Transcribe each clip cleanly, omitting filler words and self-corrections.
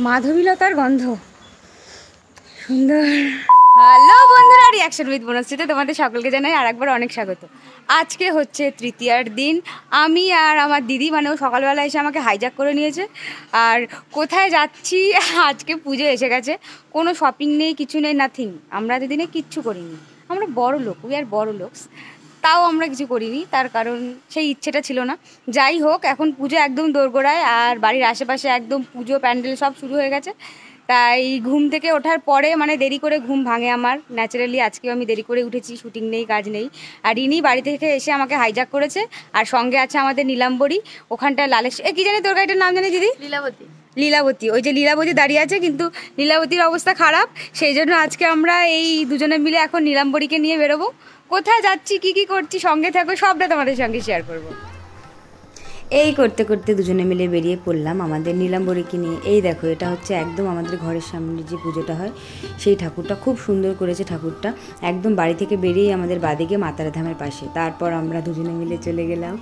মাধবীলতার গন্ধ সুন্দর। হ্যালো বন্ধুরা, রিয়াকশন উইথ বনশ্রীতে তোমাদের সকলকে জানাই আর একবার অনেক স্বাগত। আজকে হচ্ছে তৃতীয়ার দিন। আমি আর আমার দিদি মানে ও সকালবেলা এসে আমাকে হাইজ্যাক করে নিয়েছে। আর কোথায় যাচ্ছি, আজকে পুজো এসে গেছে, কোনো শপিং নেই, কিছু নেই, নাথিং। আমরা দুদিনে কিচ্ছু করিনি, আমরা বড় লোক, উই আর বড় লোকস, তাও আমরা কিছু করিনি, তার কারণ সেই ইচ্ছেটা ছিল না। যাই হোক, এখন পুজো একদম দোরগোড়ায় আর বাড়ির আশেপাশে একদম পুজো প্যান্ডেল সব শুরু হয়ে গেছে। তাই ঘুম থেকে ওঠার পরে মানে দেরি করে ঘুম ভাঙে আমার ন্যাচারালি। আজকেও আমি দেরি করে উঠেছি, শুটিং নেই, কাজ নেই। আর ইনি বাড়ি থেকে এসে আমাকে হাইজ্যাক করেছে। আর সঙ্গে আছে আমাদের নীলাম্বরী, ওখানটায় লালেশ, কি জানি তোর গাড়িটার নাম জানি দিদি? লীলাবতী। লীলাবতী, ওই যে লীলাবতী দাঁড়িয়ে আছে, কিন্তু লীলাবতীর অবস্থা খারাপ, সেই জন্য আজকে আমরা এই দুজনে মিলে এখন নীলাম্বরীকে নিয়ে বেরোবো। কোথায় যাচ্ছি, কি কি করছি, সঙ্গে থাকো, সবটা তোমাদের সঙ্গে শেয়ার করবো। এই করতে করতে দুজনে মিলে বেরিয়ে পড়লাম আমাদের নীলাম্বরীকে নিয়ে। এই দেখো, এটা হচ্ছে একদম আমাদের ঘরের সামনে যে পুজোটা হয় সেই ঠাকুরটা, খুব সুন্দর করেছে ঠাকুরটা। একদম বাড়ি থেকে বেরিয়ে আমাদের বাদিকে মাতারা ধামের পাশে। তারপর আমরা দুজনে মিলে চলে গেলাম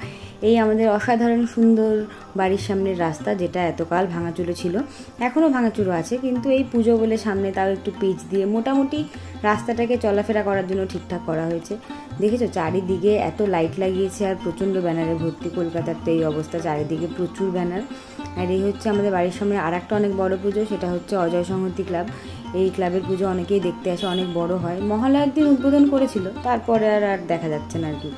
এই আমাদের অসাধারণ সুন্দর বাড়ির সামনের রাস্তা, যেটা এতকাল ভাঙাচুরো ছিল, এখনও ভাঙাচুরো আছে, কিন্তু এই পুজো বলে সামনে তাও একটু পিচ দিয়ে মোটামুটি রাস্তাটাকে চলাফেরা করার জন্য ঠিকঠাক করা হয়েছে। দেখেছো চারিদিকে এত লাইট লাগিয়েছে আর প্রচণ্ড ব্যানারে ভর্তি। কলকাতার তো এই অবস্থা, চারিদিকে প্রচুর ব্যানার। আর এই হচ্ছে আমাদের বাড়ির সামনে আর একটা অনেক বড় পুজো, সেটা হচ্ছে অজয় সংহতি ক্লাব। এই ক্লাবের পুজো অনেকেই দেখতে আসে, অনেক বড় হয়। মহালয়ার দিন উদ্বোধন করেছিল, তারপরে আর দেখা যাচ্ছে না আর কি।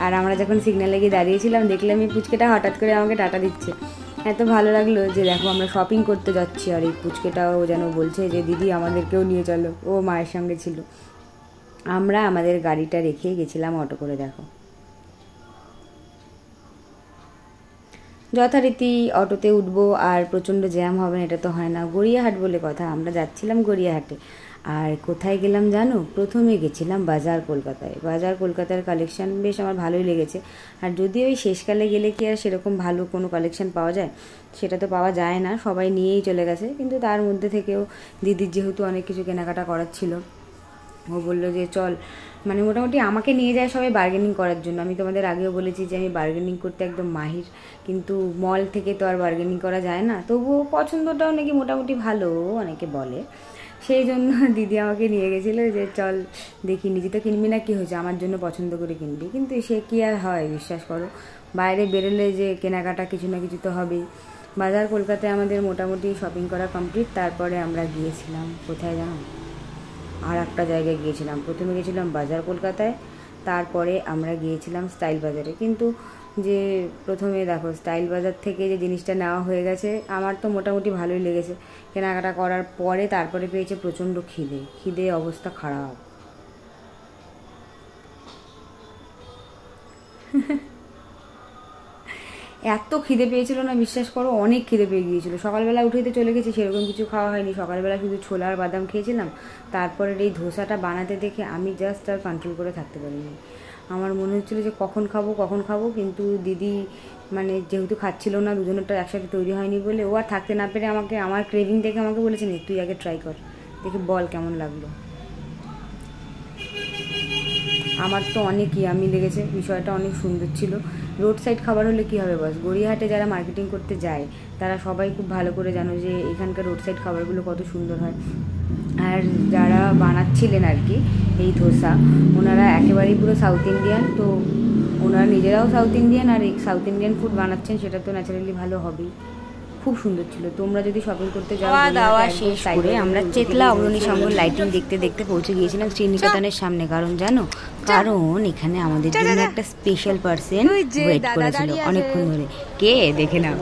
আর আমরা যখন সিগন্যালে গিয়ে দাঁড়িয়েছিলাম, দেখলাম এই পুচকেটা হঠাৎ করে আমাকে টাটা দিচ্ছে। এত ভালো লাগলো যে দেখো আমরা শপিং করতে যাচ্ছি, আর এই পুচকেটাও যেন বলছে যে দিদি আমাদেরকেও নিয়ে চলো। ও মায়ের সঙ্গে ছিল। আমরা আমাদের গাড়িটা রেখে গেছিলাম অটো করে। দেখো যথারীতি অটোতে উঠবো আর প্রচণ্ড জ্যাম হবে না, এটা তো হয় না। গড়িয়াহাট বলে কথা, আমরা যাচ্ছিলাম গড়িয়াহাটে। আর কোথায় গেলাম জানো? প্রথমে গেছিলাম বাজার কলকাতায়। বাজার কলকাতার কালেকশান বেশ আমার ভালোই লেগেছে। আর যদিও ওই শেষকালে গেলে কি আর সেরকম ভালো কোনো কালেকশান পাওয়া যায়, সেটা তো পাওয়া যায় না, সবাই নিয়েই চলে গেছে। কিন্তু তার মধ্যে থেকেও দিদির যেহেতু অনেক কিছু কেনাকাটা করার ছিল, ও বললো যে চল, মানে মোটামুটি আমাকে নিয়ে যায় সবাই বার্গেনিং করার জন্য। আমি তোমাদের আগেও বলেছি যে আমি বার্গেনিং করতে একদম মাহির, কিন্তু মল থেকে তো আর বার্গেনিং করা যায় না। তবুও পছন্দটাও নাকি মোটামুটি ভালো অনেকে বলে, সেই জন্য দিদি আমাকে নিয়ে গেছিলো যে চল দেখি, নিজে তো কিনবি না, কী হয়েছে, আমার জন্য পছন্দ করে কিনবি। কিন্তু সে কী আর হয়, বিশ্বাস করো, বাইরে বেরোলে যে কেনাকাটা কিছু না কিছু তো হবেই। বাজার কলকাতায় আমাদের মোটামুটি শপিং করা কমপ্লিট। তারপরে আমরা গিয়েছিলাম কোথায় জানো? আর একটা জায়গায় গিয়েছিলাম। প্রথমে গেছিলাম বাজার কলকাতায়, তারপরে আমরা গিয়েছিলাম স্টাইল বাজারে। কিন্তু যে প্রথমে দেখো স্টাইল বাজার থেকে যে জিনিসটা নেওয়া হয়ে গেছে, আমার তো মোটামুটি ভালোই লেগেছে। কেনাকাটা করার পরে তারপরে পেয়েছে প্রচণ্ড খিদে অবস্থা খারাপ। এত খিদে পেয়েছিল না, বিশ্বাস করো, অনেক খিদে পেয়ে গিয়েছিলো। সকালবেলা উঠেই তো চলে গেছি, সেরকম কিছু খাওয়া হয়নি। সকালবেলা শুধু ছোলা আর বাদাম খেয়েছিলাম। তারপরে এই ধোসাটা বানাতে দেখে আমি জাস্ট আর কন্ট্রোল করে থাকতে পারিনি। আমার মনে হচ্ছিলো যে কখন খাবো, কিন্তু দিদি মানে যেহেতু খাচ্ছিল না, দুজনেরটা একসাথে তৈরি হয়নি বলে, ও আর থাকতে না পেরে আমাকে, আমার ক্রেভিং দেখে আমাকে বলেছে নে তুই আগে ট্রাই কর, দেখে বল কেমন লাগলো। আমার তো অনেক ইয়ামি লেগেছে, বিষয়টা অনেক সুন্দর ছিল। রোড সাইড খাবার হলে কী হবে বস, গড়িয়াহাটে যারা মার্কেটিং করতে যায় তারা সবাই খুব ভালো করে জানো যে এখানকার রোড সাইড খাবারগুলো কত সুন্দর হয়। আর যারা বানাচ্ছিলেন আর কি এই ধোসা, ওনারা একেবারেই পুরো সাউথ ইন্ডিয়ান, তো ওনারা নিজেরাও সাউথ ইন্ডিয়ান, আর এই সাউথ ইন্ডিয়ান ফুড বানাচ্ছেন, সেটা তো ন্যাচারালি ভালো হবেই। খুব সুন্দর ছিল। তোমরা যদি শপিং করতে যাও, দাওয়া শেষ করে আমরা চেতলা অগ্রণী সংঘ লাইটিং দেখতে দেখতে পৌঁছে গিয়েছিলাম শ্রীনিকেতনের সামনে। কারণ জানো, কারণ এখানে আমাদের জন্য একটা স্পেশাল পার্সন ওয়েট করেছিল অনেকক্ষণ ধরে। কে দেখে নাও,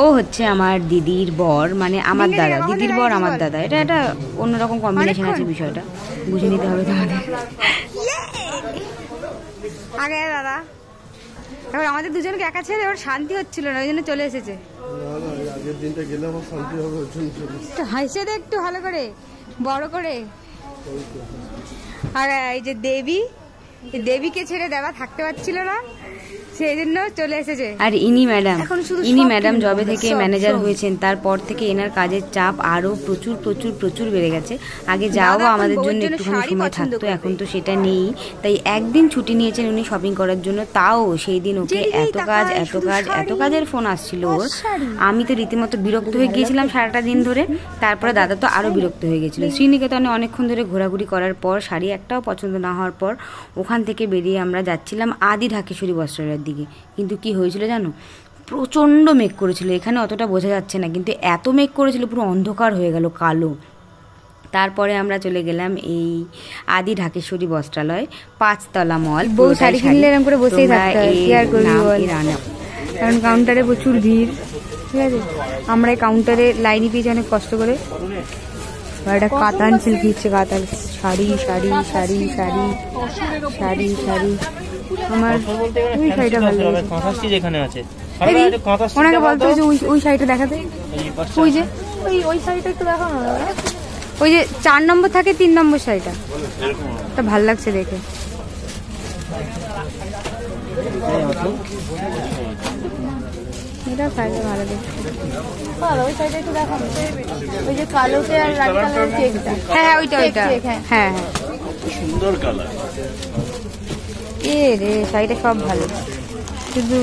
ও হচ্ছে আমার দিদির বর, মানে আমার দাদা, দিদির বর আমার দাদা। এটা একটা অন্যরকম কম্বিনেশন আছে, বিষয়টা বুঝে নিতে হবে তোমাদের। আগে দাদা, এবার আমাদের দুজনকে একা ছেড়ে ওর শান্তি হচ্ছিল না, ওই জন্য চলে এসেছে। হাসে দে একটু ভালো করে, বড় করে। আর এই যে দেবীকে ছেড়ে দেওয়া থাকতে পারছিল না, সেই জন্য চলে এসেছে। আর ইনি ম্যাডাম জবে থেকে ম্যানেজার হয়েছেন তারপর থেকে এনার কাজের চাপ আরো প্রচুর প্রচুর প্রচুর বেড়ে গেছে। আগে যাও আমাদের জন্য একটুখানি সময় থাকতো, এখন তো সেটা নেই। তাই একদিন ছুটি নিয়েছেন উনি শপিং করার জন্য, তাও সেই দিন ওকে এত কাজ এত কাজ এত কাজের ফোন আসছিল ওর। আমি তো রীতিমতো বিরক্ত হয়ে গিয়েছিলাম সারাটা দিন ধরে। তারপরে দাদা তো আরো বিরক্ত হয়ে গেছিল। শ্রীনিকেতনে অনেকক্ষণ ধরে ঘোরাঘুরি করার পর শাড়ি একটাও পছন্দ না হওয়ার পর ওখান থেকে বেরিয়ে আমরা যাচ্ছিলাম আদি ঢাকেশ্বরী বস্ত্রালয়ের দিকে। কিন্তু কি হয়েছিল জানো, প্রচণ্ড মেঘ করেছিল। এখানে অতটা বোঝা যাচ্ছে না, কিন্তু এত মেঘ করেছিল পুরো অন্ধকার হয়ে গেল, কালো। তারপরে আমরা চলে গেলাম এই আদি ঢাকেশ্বরী বস্ত্রালয়, 5 তলা মল। বউ শাড়ি কিনলে এরকম করে বসেই থাকতে হয়, কি আর করবি বল, কারণ কাউন্টারে প্রচুর ভিড়। ঠিক আছে, আমরা এই কাউন্টারে লাইনে পেয়েছি অনেক কষ্ট করে। একটা কাতান সিল্ক দিচ্ছে, কাতান শাড়ি শাড়ি শাড়ি শাড়ি শাড়ি শাড়ি। আমার ওই শাড়িটা ভালো লাগে। ওনাকে বলতো যে ওই শাড়িটা দেখাতে, ওই যে ওই শাড়িটা একটু দেখাও না, ওই যে 4 নম্বর থাকে 3 নম্বর শাড়িটা, তা ভাল লাগছে দেখে। এটা শাড়িটা ভালো দেখছে, ওই শাড়িটা একটু দেখাও, ওই যে কালোতে আর রানী কালারের চেকটা। হ্যাঁ ওইটা ওইটা, হ্যাঁ হ্যাঁ সুন্দর কালার। এ রে শাড়িটা সব ভালো, শুধু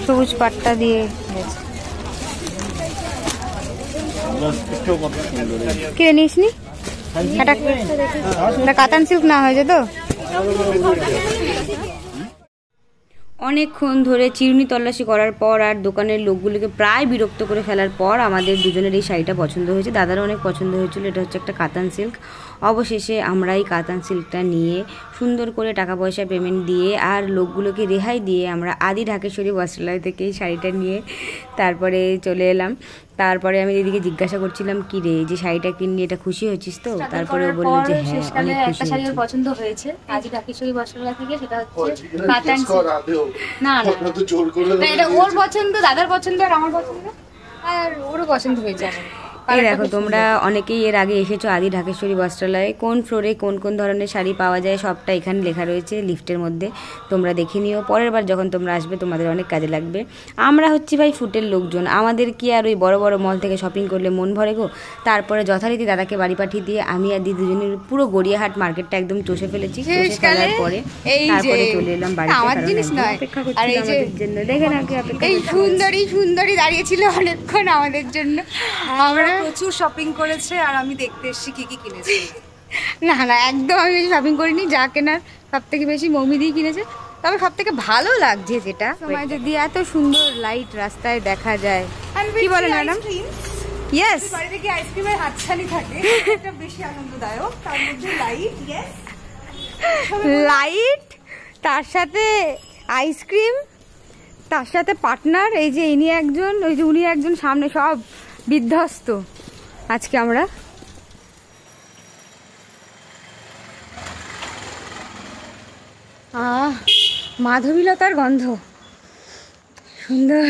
সবুজ পাট্টা দিয়ে হয়েছে। কিনে নিস নি একটা কাতান সিল্ক না হয়েছে তো। অনেকক্ষণ ধরে চিরুনি তল্লাশি করার পর আর দোকানের লোকগুলোকে প্রায় বিরক্ত করে ফেলার পর আমাদের দুজনের এই শাড়িটা পছন্দ হয়েছে। দাদারও অনেক পছন্দ হয়েছিল। এটা হচ্ছে একটা কাতান সিল্ক। অবশেষে আমরা এই কাতান সিল্কটা নিয়ে সুন্দর করে টাকা পয়সা পেমেন্ট দিয়ে আর লোকগুলোকে রেহাই দিয়ে আমরা আদি ঢাকেশ্বরী বস্ত্রালয় থেকে এই শাড়িটা নিয়ে তারপরে চলে এলাম। তারপরে আমি দিদিকে জিজ্ঞাসা করছিলাম, কি রে যে শাড়িটা কিনলি এটা খুশি হয়েছিস তো? তারপরে ও বললো যে হ্যাঁ অনেক খুশি শাড়ি ওর পছন্দ হয়েছে আদি ঢাকেশ্বরী বস্ত্রালয় থেকে, সেটা হচ্ছে কাতান সিল্ক। না না এটা ওর পছন্দ, দাদার পছন্দ আর আমার পছন্দ, আর ওরও পছন্দ হয়েছে। এই দেখো, তোমরা অনেকেই এর আগে এসেছো আদি ঢাকেশ্বরী বস্ত্রালয়ে। কোন ফ্লোরে কোন কোন ধরনের শাড়ি পাওয়া যায় সবটা এখানে লেখা রয়েছে লিফটের মধ্যে, তোমরা দেখে নিও। পরের বার যখন তোমরা আসবে তোমাদের অনেক কাজে লাগবে। আমরা হচ্ছি ভাই ফুটের লোকজন, আমাদের কি আর ওই বড় বড় মল থেকে শপিং করলে মন ভরে গো। তারপরে যথারীতি দাদাকে বাড়ি পাঠিয়ে দিয়ে আমি আর দিদি দুজনের পুরো গড়িয়াহাট মার্কেটটা একদম চষে ফেলেছি। চষে ফেলার পরে তারপরে চলে এলাম বাড়িতে, অপেক্ষা করছিলাম আমাদের জন্য। দেখে না কি অপেক্ষা, এই সুন্দরী সুন্দরী দাঁড়িয়েছিল অনেকক্ষণ আমাদের জন্য। আমরা প্রচুর শপিং করেছে আর আমি দেখতে এসেছি কি কি কিনেছে। না না একদম আমি বেশি শপিং করিনি, যা কেনার সব থেকে বেশি মৌমি দিয়ে কিনেছে। তবে সব থেকে ভালো লাগছে যেটা, সময় যদি এত সুন্দর লাইট রাস্তায় দেখা যায়, কি বলেন ম্যাডাম? ইয়েস, বাড়িতে কি আইসক্রিমের হাতছানি থাকে, এটা বেশি আনন্দদায়ক। তার মধ্যে লাইট, ইয়েস লাইট, তার সাথে আইসক্রিম, তার সাথে পার্টনার। এই যে ইনি একজন, ওই যে উনি একজন, সামনে সব বিধ্বস্ত। আজকে আমরা মাধবীলতার গন্ধ, সুন্দর।